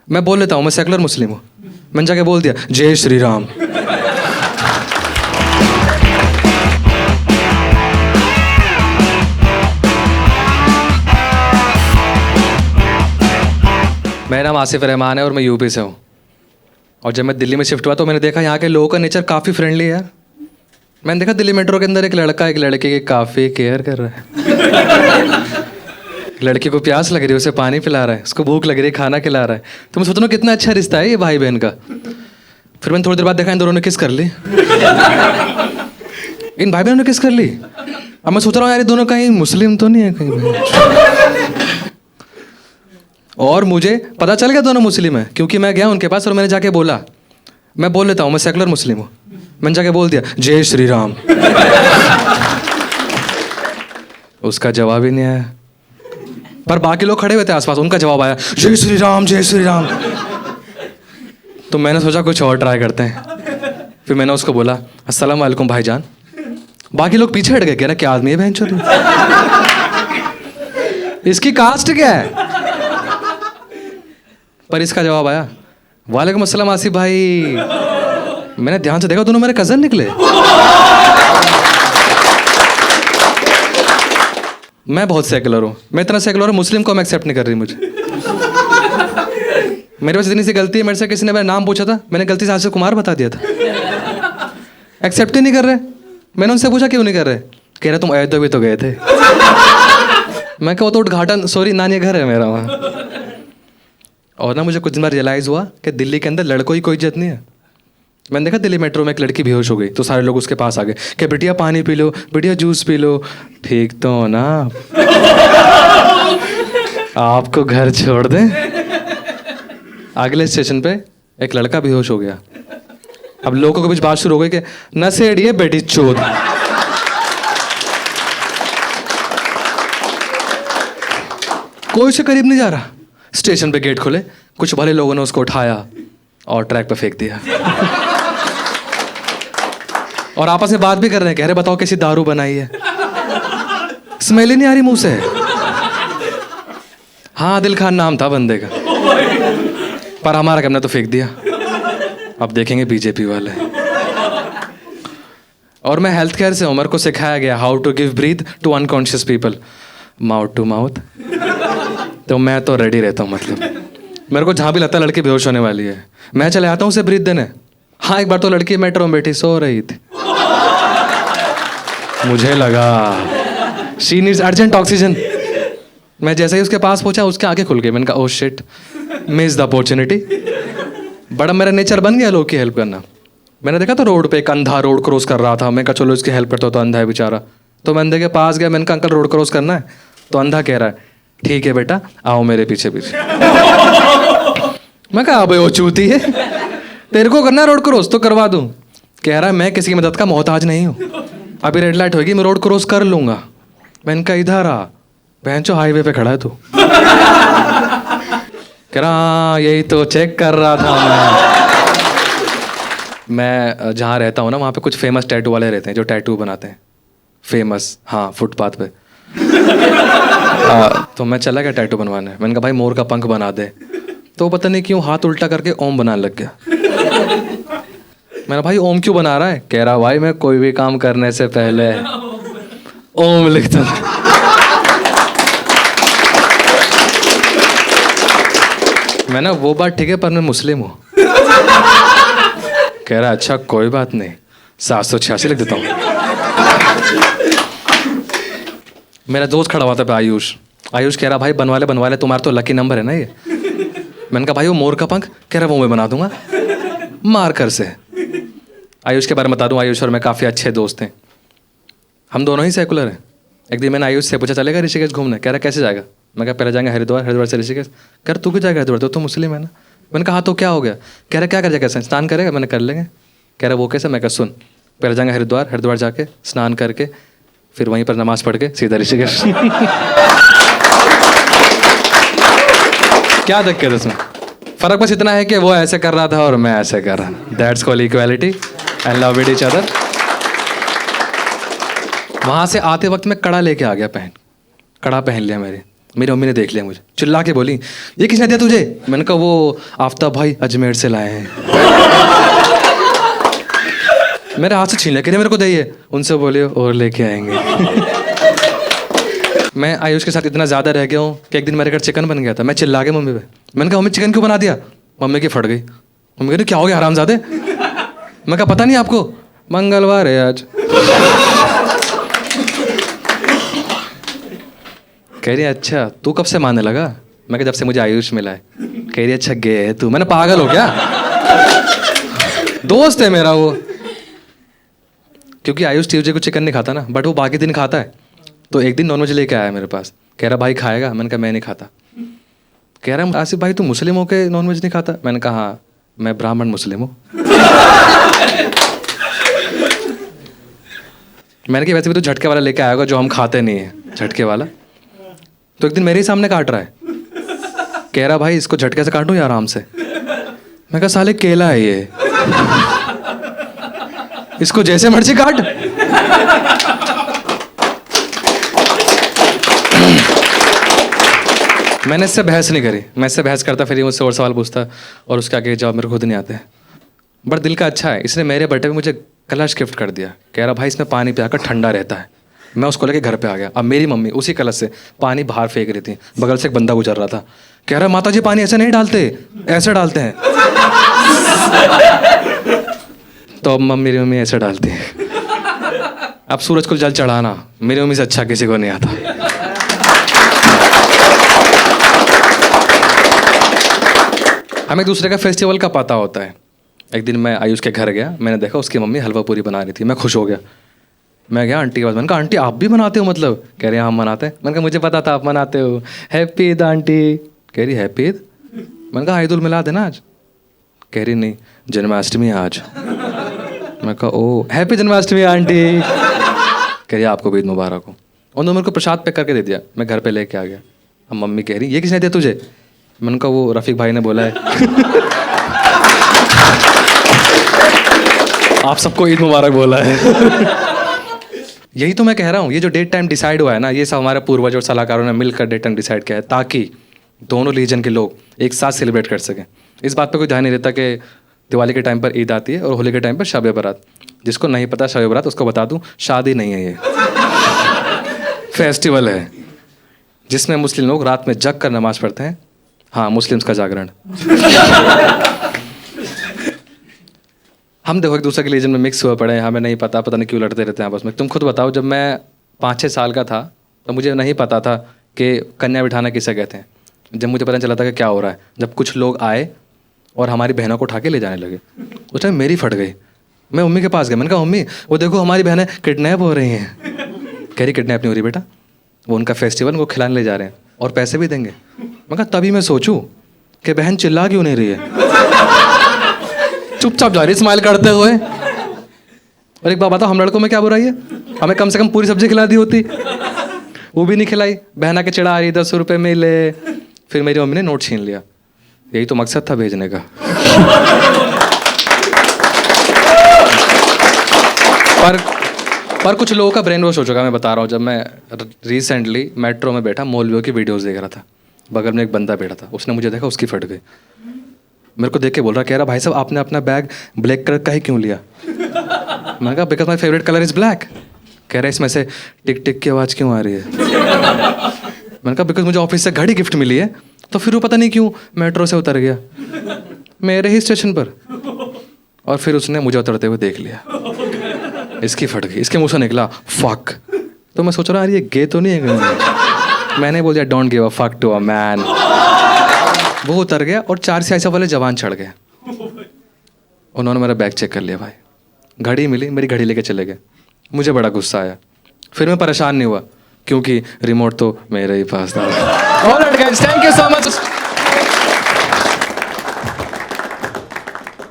मैं बोल लेता हूँ, मैं सेकुलर मुस्लिम हूँ। मैंने जाके बोल दिया जय श्री राम। मेरा नाम आसिफ रहमान है और मैं यूपी से हूँ। और जब मैं दिल्ली में शिफ्ट हुआ तो मैंने देखा यहाँ के लोगों का नेचर काफ़ी फ्रेंडली है। मैंने देखा दिल्ली मेट्रो के अंदर एक लड़का एक लड़के की काफ़ी केयर कर रहा है। लड़की को प्यास लग रही है, उसे पानी पिला रहा है, उसको भूख लग रही है, खाना खिला रहा है। तो मैं सोच रहा हूँ कितना अच्छा रिश्ता है ये भाई बहन का। फिर मैंने थोड़ी देर बाद देखा इन दोनों ने किस कर ली। इन भाई बहनों ने किस कर ली। अब मैं सोच रहा हूँ यार ये दोनों कहीं मुस्लिम तो नहीं है कहीं। और मुझे पता चल गया दोनों मुस्लिम है, क्योंकि मैं गया उनके पास और मैंने जाके बोला, मैं बोल लेता हूँ, मैं सेकुलर मुस्लिम हूँ। मैंने जाके बोल दिया जय श्री राम। उसका जवाब ही नहीं आया, पर बाकी लोग खड़े हुए थे आसपास, उनका जवाब आया जय श्री राम जय श्री राम। तो मैंने सोचा कुछ और ट्राई करते हैं। फिर मैंने उसको बोला अस्सलाम वालेकुम भाईजान। बाकी लोग पीछे हट गए, कह रहे क्या आदमी है बहनचोद, इसकी कास्ट क्या है। पर इसका जवाब आया वालेकुम अस्सलाम आसिफ भाई। मैंने ध्यान से देखा दोनों मेरे कजन निकले। मैं बहुत सेकुलर हूँ, मैं इतना सेकुलर हूँ मुस्लिम को मैं एक्सेप्ट नहीं कर रही। मुझे मेरे पास इतनी सी गलती है, मेरे से किसी ने मेरा नाम पूछा था, मैंने गलती से आसिफ कुमार बता दिया था। एक्सेप्ट ही नहीं कर रहे। मैंने उनसे पूछा क्यों नहीं कर रहे, कह रहे तुम अयोध्या भी तो गए थे। मैं कहा तो उद्घाटन सॉरी नानी घर है मेरा वहाँ। और ना मुझे कुछ दिन बाद रियलाइज़ हुआ कि दिल्ली के अंदर लड़कों की कोई इज्जत नहीं है। मैंने देखा दिल्ली मेट्रो में एक लड़की बेहोश हो गई तो सारे लोग उसके पास आ गए कि बिटिया पानी पी लो, बिटिया जूस पी लो। ठीक तो हो ना आपको घर छोड़ दें। अगले स्टेशन पे एक लड़का बेहोश हो गया। अब लोगों के बीच बात शुरू हो गई कि नशेड़िए बेटी चोद। कोई से करीब नहीं जा रहा। स्टेशन पे गेट खोले, कुछ भले लोगों ने उसको उठाया और ट्रैक पे फेंक दिया। और आपस में बात भी कर रहे हैं, कह रहे बताओ कैसी दारू बनाई है, स्मेल ही नहीं आ रही मुंह से। हाँ आदिल खान नाम था बंदे का, पर हमारा हमने तो फेंक दिया। अब देखेंगे बीजेपी वाले। और मैं हेल्थ केयर से हूँ, मेरे को सिखाया गया how to give breath to unconscious people, mouth to mouth. तो मैं तो रेडी रहता हूँ, मतलब मेरे को जहाँ भी लगता है लड़की बेहोश होने वाली है, मैं चले आता हूँ उसे ब्रीथ देने। हाँ एक बार तो लड़की मेट्रो में बैठी सो रही थी, मुझे लगा शी नीड्स अर्जेंट ऑक्सीजन। मैं जैसे ही उसके पास पहुंचा उसके आंखें खुल गई। मैंने कहा oh shit, miss the opportunity. बड़ा मेरा नेचर बन गया लोग की हेल्प करना। मैंने देखा था रोड पे एक अंधा रोड क्रॉस कर रहा था, मैं कहा चलो इसकी हेल्प करता हूँ, तो अंधा है बेचारा। तो मैं अंधे के पास गया, मैंने कहा अंकल रोड क्रॉस करना है। तो अंधा कह रहा है ठीक है बेटा आओ मेरे पीछे पीछे। मैं कहा अबे वो चूती है, तेरे को करना है रोड क्रॉस तो करवा दूं। कह रहा है मैं किसी की मदद का मोहताज नहीं हूँ, अभी रेड लाइट होगी मैं रोड क्रॉस कर लूंगा। मैंने कहा इधर आ, बहनचो हाईवे पे खड़ा है तू। कह रहा यही तो चेक कर रहा था मैं जहाँ रहता हूँ ना वहाँ पे कुछ फेमस टैटू वाले रहते हैं जो टैटू बनाते हैं, फेमस। हाँ फुटपाथ पे। तो मैं चला गया टैटू बनवाने। मैंने कहा भाई मोर का पंख बना दे। तो पता नहीं क्यों हाथ उल्टा करके ओम बनाने लग गया। मैंने भाई ओम क्यों बना रहा है, कह रहा भाई मैं कोई भी काम करने से पहले ओम लिखता हूँ। मैंने वो बात ठीक है पर मैं मुस्लिम हूँ। कह रहा अच्छा कोई बात नहीं 786 लिख देता हूँ। मेरा दोस्त खड़ा हुआ था आयुष। आयुष कह रहा भाई बनवा ले तुम्हारा तो लकी नंबर है ना ये। मैंने कहा भाई वो मोर का पंख, कह रहा वो मैं बना दूंगा मार्कर से। आयुष के बारे में बता दूं, आयुष और मैं काफ़ी अच्छे दोस्त हैं, हम दोनों ही सेकुलर हैं। एक दिन मैंने आयुष से पूछा चलेगा ऋषिकेश घूमने, कह रहा कैसे जाएगा। मैं कहा पहले जाएंगे हरिद्वार, हरिद्वार से ऋषिकेश। कह रहा तू क्यों जाएगा हरिद्वार, तो मुस्लिम है ना। मैंने कहा हाँ तो क्या हो गया, कह रहा क्या कर जाएगा स्नान करेगा। मैंने कर लेंगे। कह रहा वो कैसे। मैं कहा सुन पहले जाएंगे हरिद्वार, हरिद्वार जाके स्नान करके फिर वहीं पर नमाज पढ़ के सीधा ऋषिकेश। क्या दिक्कत है इसमें, फर्क बस इतना है कि वो ऐसे कर रहा था और मैं ऐसे कर रहा। That's called equality and love with each other. वहाँ से आते वक्त मैं कड़ा लेके आ गया, कड़ा पहन लिया मेरे। मेरी मम्मी ने देख लिया मुझे, चिल्ला के बोली ये किसने दिया तुझे? मैंने कहा वो आफ्ताब भाई अजमेर से लाए हैं। मेरे हाथ से छीन लिया, कहते मेरे को दे, उनसे बोले और लेके आएंगे। मैं आयुष के साथ इतना ज़्यादा रह गया हूँ कि एक दिन मेरे घर चिकन बन गया था। मैं चिल्ला गया मम्मी पे, मैंने कहा मम्मी चिकन क्यों बना दिया? मम्मी की फट गई। मम्मी कहती क्या हो गया हरामजादे? मैं कहा पता नहीं आपको, मंगलवार है आज। कह रही अच्छा तू कब से मानने लगा? मैं कहा जब से मुझे आयुष मिला है। कह रही अच्छा गे है तू। मैंने पागल हो क्या? दोस्त है मेरा वो। क्योंकि आयुष ट्यूसडे को चिकन नहीं खाता ना, बट वो बाकी दिन खाता है। तो एक दिन नॉनवेज लेके आया मेरे पास, कह रहा भाई खाएगा? मैंने कहा मैं नहीं खाता। कह रहा आसिफ भाई तू मुस्लिम हो के नॉनवेज नहीं खाता? मैंने कहा हाँ मैं ब्राह्मण मुस्लिम हूँ। मैंने कहा वैसे भी तो झटके वाला लेके आया होगा जो हम खाते नहीं है, झटके वाला। तो एक दिन मेरे ही सामने काट रहा है, कह रहा भाई इसको झटके से काटूं या आराम से? मैं कहा साले केला है ये, इसको जैसे मर्जी काट। मैंने इससे बहस नहीं करी, मैं इससे बहस करता फिर ये मुझसे और सवाल पूछता और उसके आगे जवाब मेरे को खुद नहीं आते। बट दिल का अच्छा है, इसने मेरे बर्थडे पे मुझे कलश गिफ्ट कर दिया। कह रहा भाई इसमें पानी पिलाकर ठंडा रहता है। मैं उसको लेके घर पे आ गया। अब मेरी मम्मी उसी कलश से पानी बाहर फेंक रही थी, बगल से एक बंदा गुजर रहा था, कह रहा माता जी पानी ऐसे नहीं डालते, ऐसे डालते हैं। तो अब मेरी मम्मी ऐसे डालती है। अब सूरज को जल चढ़ाना मेरी मम्मी से अच्छा किसी को नहीं आता। हमें एक दूसरे का फेस्टिवल का पता होता है। एक दिन मैं आयुष के घर गया, मैंने देखा उसकी मम्मी हलवा पूरी बना रही थी, मैं खुश हो गया। मैं गया आंटी के पास, मैंने कहा आंटी आप भी बनाते हो मतलब? कह रही हम मनाते हैं। मैंने कहा मुझे पता था आप मनाते हो, हैप्पी ईद आंटी। कह रही हैप्पी ईद? मैंने कहा ईद उल मिलाद है ना आज? कह रही नहीं जन्माष्टमी आज। मैं कहा ओ हैप्पी जन्माष्टमी आंटी। कह रही आपको भी ईद मुबारक हो। उन्होंने मेरे को प्रसाद पैक करके दे दिया, मैं घर पे लेके आ गया। अब मम्मी कह रही ये किसने दिया तुझे? मैंने कहा वो रफ़ीक भाई ने बोला है। आप सबको ईद मुबारक बोला है। यही तो मैं कह रहा हूँ, ये जो डेट टाइम डिसाइड हुआ है ना, ये सब हमारे पूर्वज और सलाहकारों ने मिलकर डेट टाइम डिसाइड किया है ताकि दोनों रिलीजन के लोग एक साथ सेलिब्रेट कर सकें। इस बात पे कोई ध्यान नहीं देता कि दिवाली के टाइम पर ईद आती है और होली के टाइम पर शब बारात। जिसको नहीं पता शब बारात उसको बता दूँ, शादी नहीं है, ये फेस्टिवल है जिसमें मुस्लिम लोग रात में जग कर नमाज पढ़ते हैं। हाँ मुस्लिम्स का जागरण। हम देखो एक दूसरे के रिलीजन में मिक्स हुए पड़े हैं, हमें नहीं पता नहीं क्यों लड़ते रहते हैं आपस में। तुम खुद बताओ, जब मैं 5-6 साल का था तो मुझे नहीं पता था कि कन्या बिठाना किसे कहते हैं। जब मुझे पता चला था कि क्या हो रहा है, जब कुछ लोग आए और हमारी बहनों को उठा के ले जाने लगे, उस टाइम मेरी फट गई। मैं मम्मी के पास गया, मैंने कहा मम्मी वो देखो हमारी बहनें किडनैप हो रही हैं। कह रही किडनैप नहीं हो रही बेटा, वो उनका फेस्टिवल उनको खिलाने ले जा रहे हैं और पैसे भी देंगे। मैं कहा तभी मैं सोचूं कि बहन चिल्ला क्यों नहीं रही है, चुपचाप जा रही स्माइल करते हुए। और एक बात बताओ, हम लड़कों में क्या बुराई है? हमें कम से कम पूरी सब्जी खिला दी होती, वो भी नहीं खिलाई। बहना के चिढ़ा रही 10 रुपये मिले, फिर मेरी मम्मी ने नोट छीन लिया। यही तो मकसद था भेजने का। पर कुछ लोगों का ब्रेन वॉश हो चुका, मैं बता रहा हूँ। जब मैं रिसेंटली मेट्रो में बैठा, मौलवियों की वीडियोस देख रहा था, बगल में एक बंदा बैठा था, उसने मुझे देखा, उसकी फट गई। मेरे को देख के बोल रहा, कह रहा भाई साहब आपने अपना बैग ब्लैक कलर का ही क्यों लिया? मैंने कहा because my favourite colour is black. कह रहा इसमें से टिक टिक की आवाज़ क्यों आ रही है? मैंने कहा बिकॉज मुझे ऑफिस से घड़ी गिफ्ट मिली है, तो फिर वो पता नहीं क्यों मेट्रो से उतर गया मेरे ही स्टेशन पर। और फिर उसने मुझे उतरते हुए देख लिया, इसकी फट गई, इसके मुंह से निकला फक। तो मैं सोच रहा यार ये गे तो नहीं है। मैंने बोल दिया don't give a fuck to a man. वो उतर गया और 4 सियासी वाले जवान चढ़ गए। उन्होंने मेरा बैग चेक कर लिया भाई, घड़ी मिली, मेरी घड़ी लेके चले गए। मुझे बड़ा गुस्सा आया, फिर मैं परेशान नहीं हुआ क्योंकि रिमोट तो मेरे ही पास था। Alright guys, thank you so much.